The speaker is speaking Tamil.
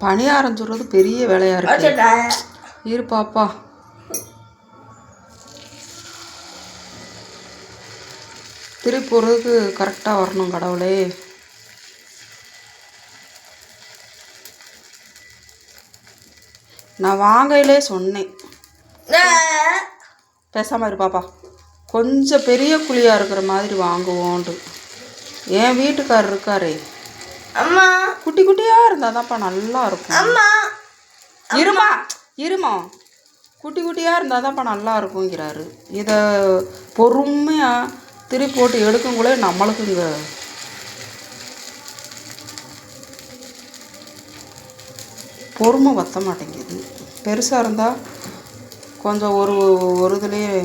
பணியாரம் சொல்கிறது பெரிய வேலையாக இருக்கு. இரு பாப்பா. திருப்பி போகிறதுக்கு கரெக்டாக வரணும் கடவுளே. நான் வாங்கையிலே சொன்னேன். பேசாமல் இரு பாப்பா. கொஞ்சம் பெரிய குழியாக இருக்கிற மாதிரி வாங்குவோன்ட்டு. என் வீட்டுக்காரர் இருக்காரே, அம்மா குட்டி குட்டியாக இருந்தால் தான்ப்பா நல்லா இருக்கும். அம்மா இருமா இருமா, குட்டி குட்டியாக இருந்தால் தான்ப்பா நல்லா இருக்குங்கிறாரு. இதை பொறுமையாக திருப்பி போட்டு எடுக்குங்களே நம்மளுக்கு இங்கே பொறுமை வத்த மாட்டேங்குது. பெருசாக இருந்தால் கொஞ்சம் ஒரு இதுலேயே